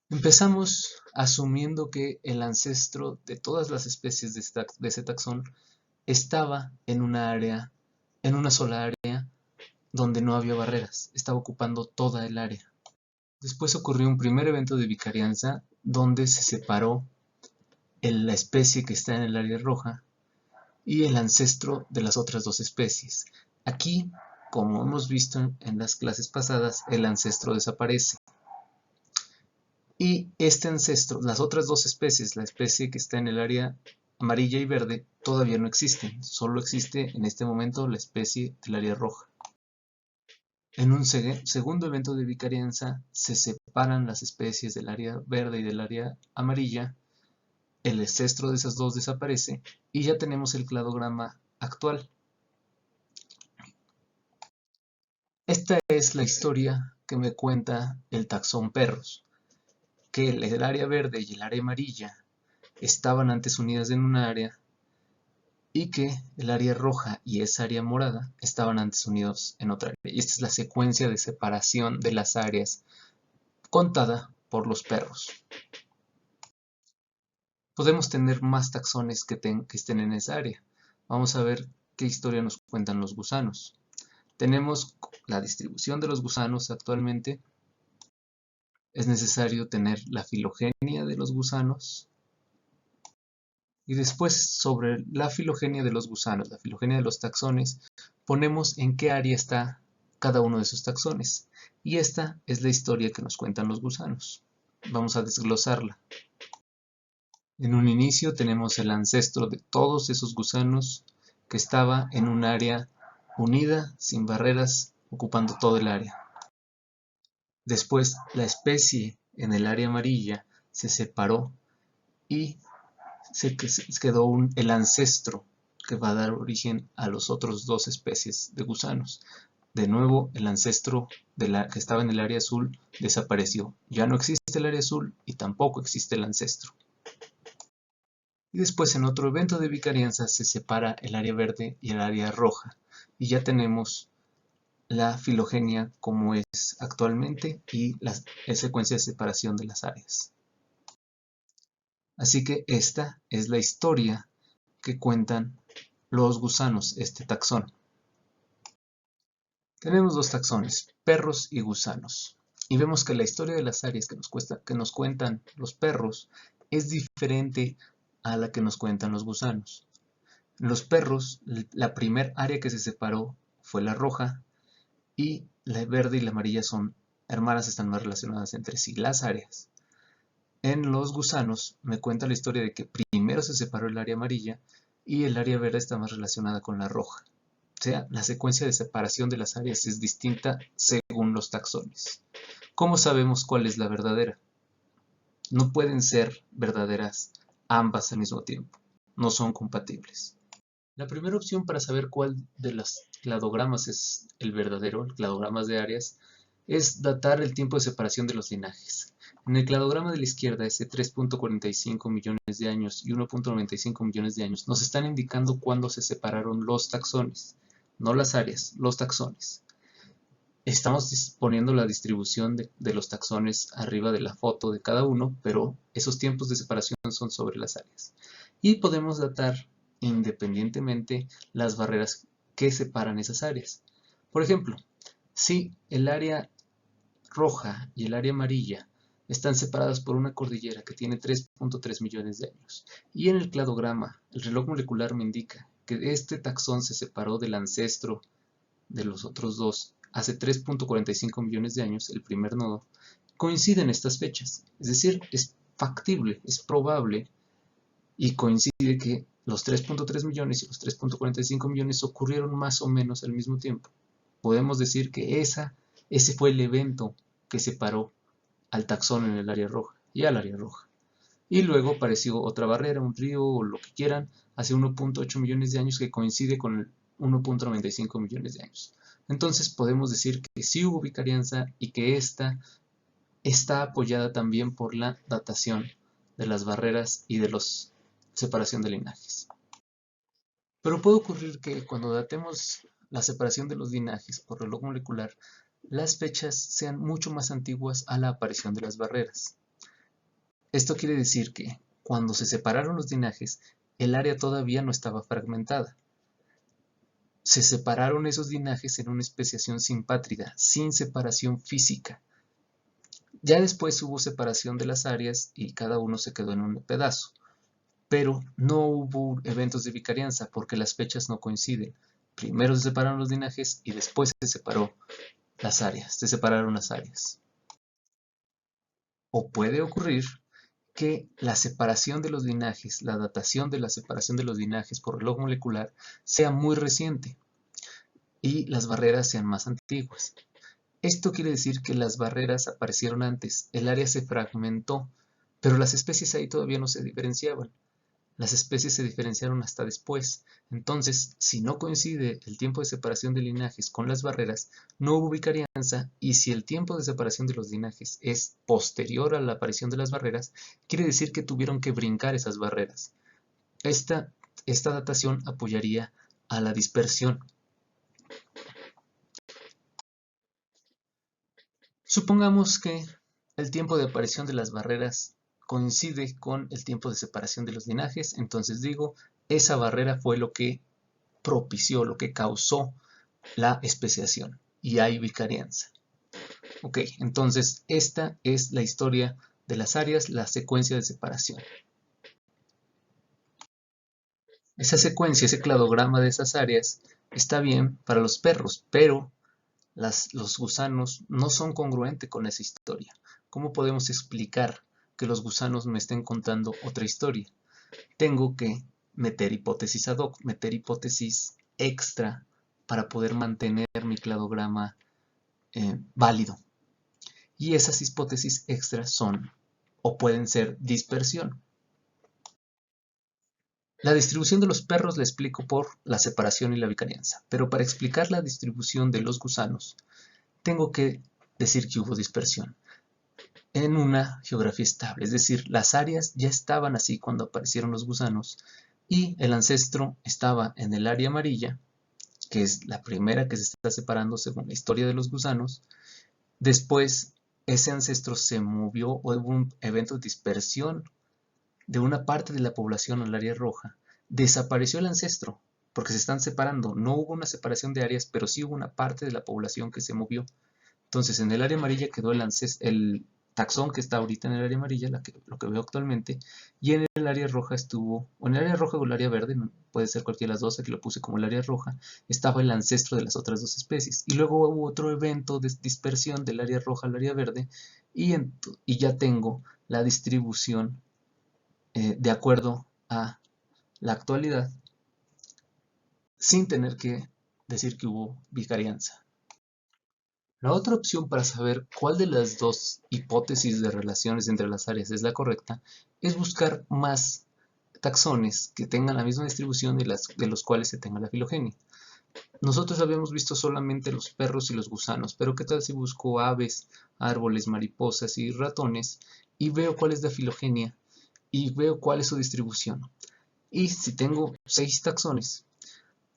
Empezamos asumiendo que el ancestro de todas las especies de ese taxón estaba en una área, en una sola área donde no había barreras, estaba ocupando toda el área. Después ocurrió un primer evento de vicarianza donde se separó la especie que está en el área roja y el ancestro de las otras dos especies. Aquí, como hemos visto en las clases pasadas, el ancestro desaparece. Y este ancestro, las otras dos especies, la especie que está en el área amarilla y verde, todavía no existen. Solo existe en este momento la especie del área roja. En un segundo evento de vicarianza se separan las especies del área verde y del área amarilla, el ancestro de esas dos desaparece y ya tenemos el cladograma actual. Esta es la historia que me cuenta el taxón perros, que el área verde y el área amarilla estaban antes unidas en un área y que el área roja y esa área morada estaban antes unidos en otra área. Y esta es la secuencia de separación de las áreas contada por los perros. Podemos tener más taxones que estén en esa área. Vamos a ver qué historia nos cuentan los gusanos. Tenemos la distribución de los gusanos actualmente. Es necesario tener la filogenia de los gusanos. Y después, sobre la filogenia de los gusanos, la filogenia de los taxones, ponemos en qué área está cada uno de esos taxones. Y esta es la historia que nos cuentan los gusanos. Vamos a desglosarla. En un inicio tenemos el ancestro de todos esos gusanos que estaba en un área unida, sin barreras, ocupando todo el área. Después, la especie en el área amarilla se separó y se quedó el ancestro que va a dar origen a las otras dos especies de gusanos. De nuevo, el ancestro que estaba en el área azul desapareció. Ya no existe el área azul y tampoco existe el ancestro. Y después, en otro evento de vicarianza, se separa el área verde y el área roja. Y ya tenemos la filogenia como es actualmente y la secuencia de separación de las áreas. Así que esta es la historia que cuentan los gusanos, este taxón. Tenemos dos taxones, perros y gusanos. Y vemos que la historia de las áreas que nos cuentan los perros es diferente a la que nos cuentan los gusanos. Los perros, la primer área que se separó fue la roja y la verde y la amarilla son hermanas, están más relacionadas entre sí, las áreas. En los gusanos me cuenta la historia de que primero se separó el área amarilla y el área verde está más relacionada con la roja. O sea, la secuencia de separación de las áreas es distinta según los taxones. ¿Cómo sabemos cuál es la verdadera? No pueden ser verdaderas ambas al mismo tiempo. No son compatibles. La primera opción para saber cuál de los cladogramas es el verdadero, el cladogramas de áreas, es datar el tiempo de separación de los linajes. En el cladograma de la izquierda, ese 3.45 millones de años y 1.95 millones de años, nos están indicando cuándo se separaron los taxones, no las áreas, los taxones. Estamos poniendo la distribución de los taxones arriba de la foto de cada uno, pero esos tiempos de separación son sobre las áreas. Y podemos datar independientemente las barreras que separan esas áreas. Por ejemplo, si el área roja y el área amarilla están separadas por una cordillera que tiene 3.3 millones de años, y en el cladograma el reloj molecular me indica que este taxón se separó del ancestro de los otros dos hace 3.45 millones de años, el primer nodo, coinciden estas fechas. Es decir, es factible, es probable y coincide que los 3.3 millones y los 3.45 millones ocurrieron más o menos al mismo tiempo. Podemos decir que ese fue el evento que separó al taxón en el área roja y al área roja. Y luego apareció otra barrera, un río o lo que quieran, hace 1.8 millones de años que coincide con el 1.95 millones de años. Entonces podemos decir que sí hubo vicarianza y que esta está apoyada también por la datación de las barreras y de la separación de linajes. Pero puede ocurrir que cuando datemos la separación de los linajes por reloj molecular, las fechas sean mucho más antiguas a la aparición de las barreras. Esto quiere decir que cuando se separaron los linajes, el área todavía no estaba fragmentada. Se separaron esos linajes en una especiación simpátrida, sin separación física. Ya después hubo separación de las áreas y cada uno se quedó en un pedazo. Pero no hubo eventos de vicarianza porque las fechas no coinciden. Primero se separaron los linajes y después se separaron las áreas. O puede ocurrir que la separación de los linajes, la datación de la separación de los linajes por reloj molecular sea muy reciente y las barreras sean más antiguas. Esto quiere decir que las barreras aparecieron antes, el área se fragmentó, pero las especies ahí todavía no se diferenciaban. Las especies se diferenciaron hasta después. Entonces, si no coincide el tiempo de separación de linajes con las barreras, no hubo vicarianza, y si el tiempo de separación de los linajes es posterior a la aparición de las barreras, quiere decir que tuvieron que brincar esas barreras. Esta datación apoyaría a la dispersión. Supongamos que el tiempo de aparición de las barreras coincide con el tiempo de separación de los linajes, entonces digo, esa barrera fue lo que propició, lo que causó la especiación y hay vicarianza. Ok, entonces esta es la historia de las áreas, la secuencia de separación. Esa secuencia, ese cladograma de esas áreas está bien para los perros, pero los gusanos no son congruentes con esa historia. ¿Cómo podemos explicar que los gusanos me estén contando otra historia? Tengo que meter hipótesis ad hoc, meter hipótesis extra para poder mantener mi cladograma válido. Y esas hipótesis extras son o pueden ser dispersión. La distribución de los perros la explico por la separación y la vicarianza, pero para explicar la distribución de los gusanos, tengo que decir que hubo dispersión en una geografía estable, es decir, las áreas ya estaban así cuando aparecieron los gusanos y el ancestro estaba en el área amarilla, que es la primera que se está separando según la historia de los gusanos. Después ese ancestro se movió o hubo un evento de dispersión de una parte de la población al área roja, desapareció el ancestro porque se están separando. No hubo una separación de áreas, pero sí hubo una parte de la población que se movió. Entonces, en el área amarilla quedó el taxón que está ahorita en el área amarilla, lo que veo actualmente, y en el área roja estuvo, o en el área roja o el área verde, puede ser cualquiera de las dos, aquí lo puse como el área roja, estaba el ancestro de las otras dos especies. Y luego hubo otro evento de dispersión del área roja al área verde, y ya tengo la distribución de acuerdo a la actualidad, sin tener que decir que hubo vicarianza. La otra opción para saber cuál de las dos hipótesis de relaciones entre las áreas es la correcta es buscar más taxones que tengan la misma distribución de los cuales se tenga la filogenia. Nosotros habíamos visto solamente los perros y los gusanos, pero ¿qué tal si busco aves, árboles, mariposas y ratones y veo cuál es la filogenia y veo cuál es su distribución? Y si tengo 6 taxones,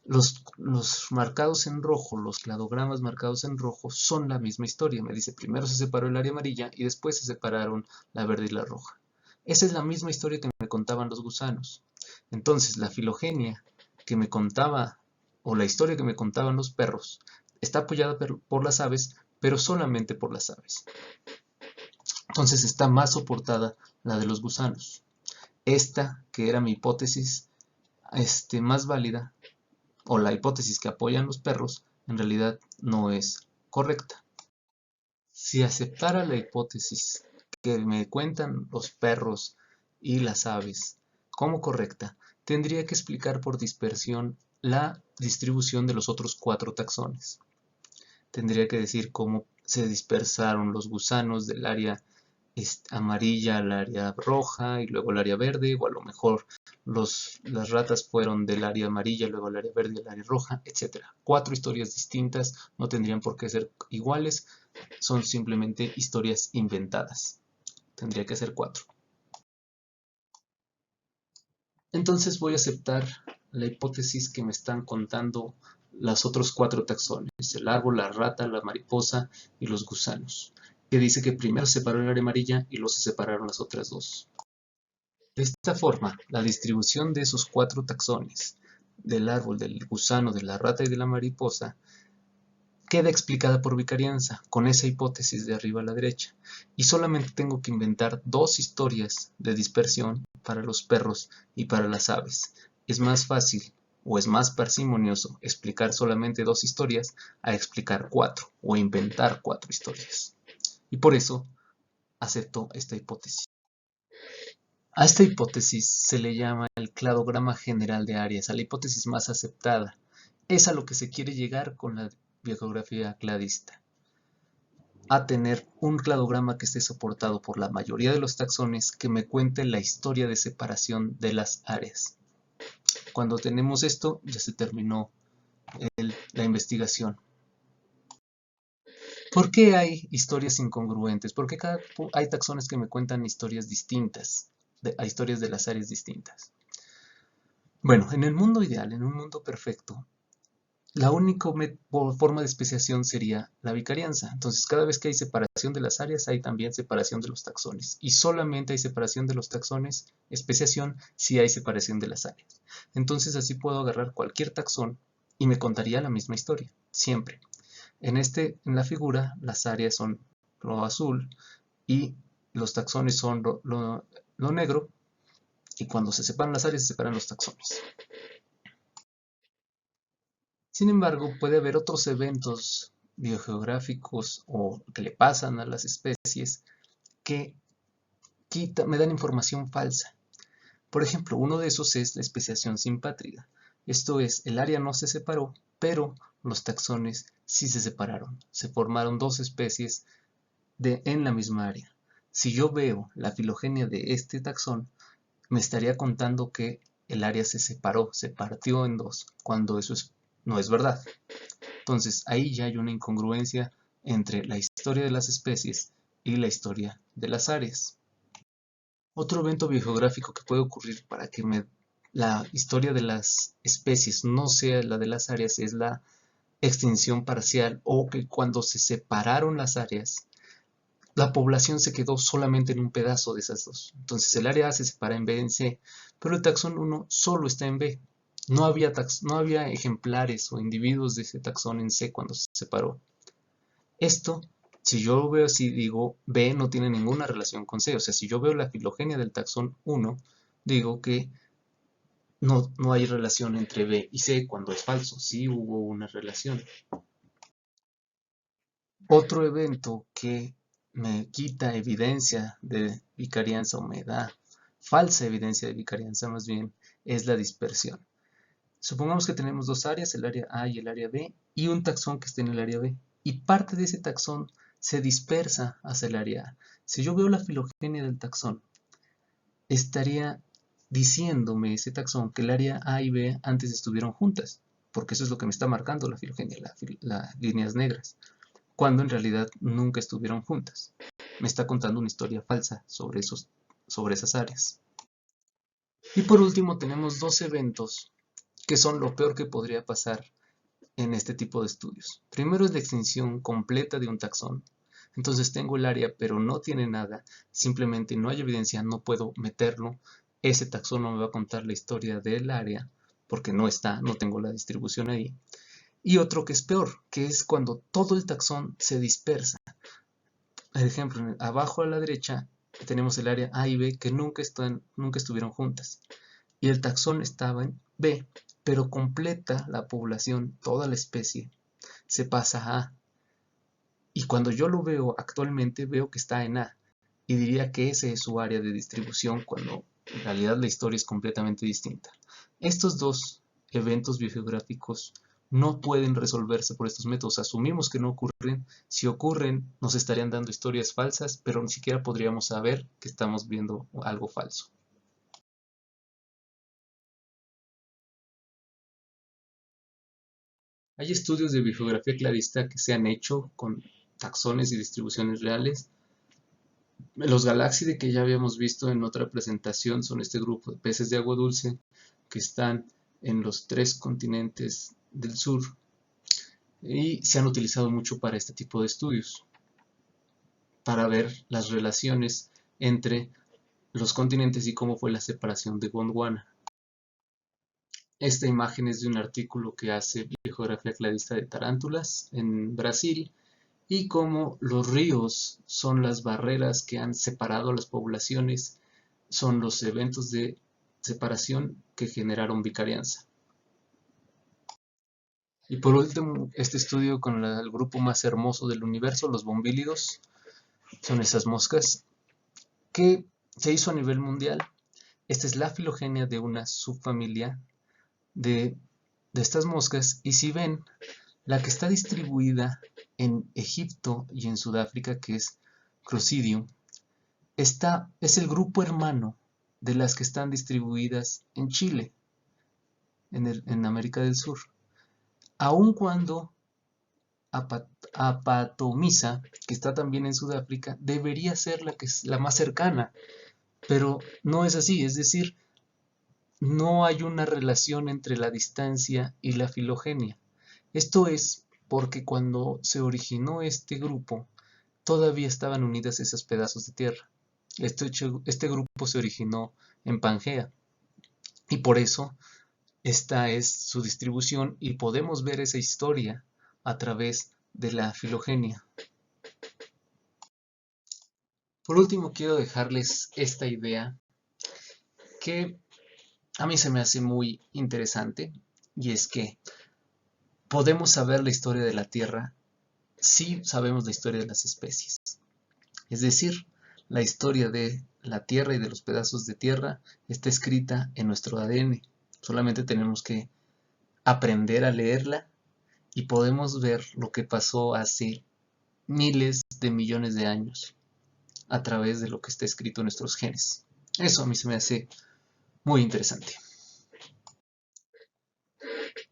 los marcados en rojo, los cladogramas marcados en rojo son la misma historia. Me dice, primero se separó el área amarilla y después se separaron la verde y la roja. Esa es la misma historia que me contaban los gusanos. Entonces, la filogenia que me contaba, o la historia que me contaban los perros, está apoyada por las aves, pero solamente por las aves. Entonces está más soportada la de los gusanos. Esta, que era mi hipótesis más válida, o la hipótesis que apoyan los perros, en realidad no es correcta. Si aceptara la hipótesis que me cuentan los perros y las aves como correcta, tendría que explicar por dispersión la distribución de los otros 4 taxones. Tendría que decir cómo se dispersaron los gusanos del área amarilla al área roja y luego al área verde, o a lo mejor las ratas fueron del área amarilla, luego al área verde y al área roja, etc. 4 historias distintas, no tendrían por qué ser iguales, son simplemente historias inventadas. Tendría que ser 4. Entonces voy a aceptar la hipótesis que me están contando los otros 4 taxones, el árbol, la rata, la mariposa y los gusanos. que dice que primero se separó el área amarilla y luego se separaron las otras dos. De esta forma, la distribución de esos 4 taxones del árbol, del gusano, de la rata y de la mariposa queda explicada por vicarianza, con esa hipótesis de arriba a la derecha, y solamente tengo que inventar 2 historias de dispersión para los perros y para las aves. Es más fácil o es más parsimonioso explicar solamente 2 historias a explicar 4 o inventar 4 historias. Y por eso acepto esta hipótesis. A esta hipótesis se le llama el cladograma general de áreas, a la hipótesis más aceptada. Es a lo que se quiere llegar con la biogeografía cladista. A tener un cladograma que esté soportado por la mayoría de los taxones que me cuente la historia de separación de las áreas. Cuando tenemos esto, ya se terminó la investigación. ¿Por qué hay historias incongruentes? ¿Por qué hay taxones que me cuentan historias distintas, historias de las áreas distintas? Bueno, en el mundo ideal, en un mundo perfecto, la única forma de especiación sería la vicarianza. Entonces, cada vez que hay separación de las áreas, hay también separación de los taxones. Y solamente hay separación de los taxones, especiación, si hay separación de las áreas. Entonces, así puedo agarrar cualquier taxón y me contaría la misma historia, siempre. En la figura, las áreas son lo azul y los taxones son lo negro. Y cuando se separan las áreas, se separan los taxones. Sin embargo, puede haber otros eventos biogeográficos o que le pasan a las especies que me dan información falsa. Por ejemplo, uno de esos es la especiación simpátrica. Esto es, el área no se separó, pero los taxones sí se separaron. Se formaron 2 especies en la misma área. Si yo veo la filogenia de este taxón, me estaría contando que el área se separó, se partió en 2, cuando eso no es verdad. Entonces ahí ya hay una incongruencia entre la historia de las especies y la historia de las áreas. Otro evento biogeográfico que puede ocurrir para que la historia de las especies no sea la de las áreas es la extinción parcial, o que cuando se separaron las áreas, la población se quedó solamente en un pedazo de esas dos. Entonces el área A se separa en B y en C, pero el taxón 1 solo está en B. No había ejemplares o individuos de ese taxón en C cuando se separó. Esto, si yo lo veo así, digo, B no tiene ninguna relación con C. O sea, si yo veo la filogenia del taxón 1, digo que no hay relación entre B y C cuando es falso. Sí hubo una relación. Otro evento que me quita evidencia de vicarianza o me da falsa evidencia de vicarianza más bien es la dispersión. Supongamos que tenemos 2 áreas, el área A y el área B, y un taxón que esté en el área B, y parte de ese taxón se dispersa hacia el área A. Si yo veo la filogenia del taxón, estaría diciéndome ese taxón que el área A y B antes estuvieron juntas, porque eso es lo que me está marcando la filogenia, las líneas negras, cuando en realidad nunca estuvieron juntas. Me está contando una historia falsa sobre esas áreas. Y por último tenemos 2 eventos que son lo peor que podría pasar en este tipo de estudios. Primero es la extinción completa de un taxón. Entonces tengo el área pero no tiene nada, simplemente no hay evidencia, no puedo meterlo. Ese taxón no me va a contar la historia del área porque no tengo la distribución ahí. Y otro que es peor, que es cuando todo el taxón se dispersa. Por ejemplo, abajo a la derecha tenemos el área A y B que nunca estuvieron juntas. Y el taxón estaba en B, pero completa la población, toda la especie, se pasa a A. Y cuando yo lo veo actualmente, veo que está en A. Y diría que ese es su área de distribución, cuando en realidad la historia es completamente distinta. Estos 2 eventos biogeográficos no pueden resolverse por estos métodos. Asumimos que no ocurren. Si ocurren, nos estarían dando historias falsas, pero ni siquiera podríamos saber que estamos viendo algo falso. Hay estudios de biogeografía cladista que se han hecho con taxones y distribuciones reales. Los Galaxidae que ya habíamos visto en otra presentación son este grupo de peces de agua dulce que están en los 3 continentes del sur y se han utilizado mucho para este tipo de estudios. para ver las relaciones entre los continentes y cómo fue la separación de Gondwana. Esta imagen es de un artículo que hace Biografía Cladista de Tarántulas en Brasil, y cómo los ríos son las barreras que han separado a las poblaciones, son los eventos de separación que generaron vicarianza. Y por último, este estudio con el grupo más hermoso del universo, los bombílidos, son esas moscas, que se hizo a nivel mundial. Esta es la filogenia de una subfamilia de estas moscas, y si ven, la que está distribuida en Egipto y en Sudáfrica, que es Crocidium, es el grupo hermano de las que están distribuidas en Chile, en América del Sur. Aun cuando Apatomyza, que está también en Sudáfrica, debería ser la más cercana, pero no es así, es decir, no hay una relación entre la distancia y la filogenia. Esto es porque cuando se originó este grupo, todavía estaban unidas esos pedazos de tierra. Este grupo se originó en Pangea, y por eso esta es su distribución, y podemos ver esa historia a través de la filogenia. Por último, quiero dejarles esta idea que a mí se me hace muy interesante, y es que podemos saber la historia de la Tierra si sabemos la historia de las especies. Es decir, la historia de la Tierra y de los pedazos de tierra está escrita en nuestro ADN. Solamente tenemos que aprender a leerla y podemos ver lo que pasó hace miles de millones de años a través de lo que está escrito en nuestros genes. Eso a mí se me hace muy interesante.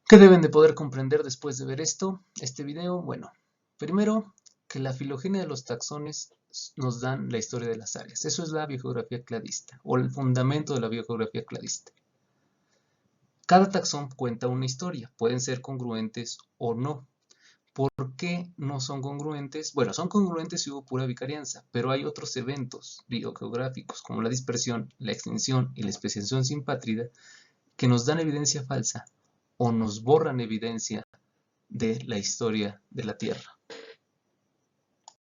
¿Qué deben de poder comprender después de ver este video? Bueno, primero, que la filogenia de los taxones nos dan la historia de las áreas. Eso es la biogeografía cladista, o el fundamento de la biogeografía cladista. Cada taxón cuenta una historia, pueden ser congruentes o no. ¿Por qué no son congruentes? Bueno, son congruentes si hubo pura vicarianza, pero hay otros eventos biogeográficos como la dispersión, la extinción y la especiación simpátrida que nos dan evidencia falsa o nos borran evidencia de la historia de la Tierra.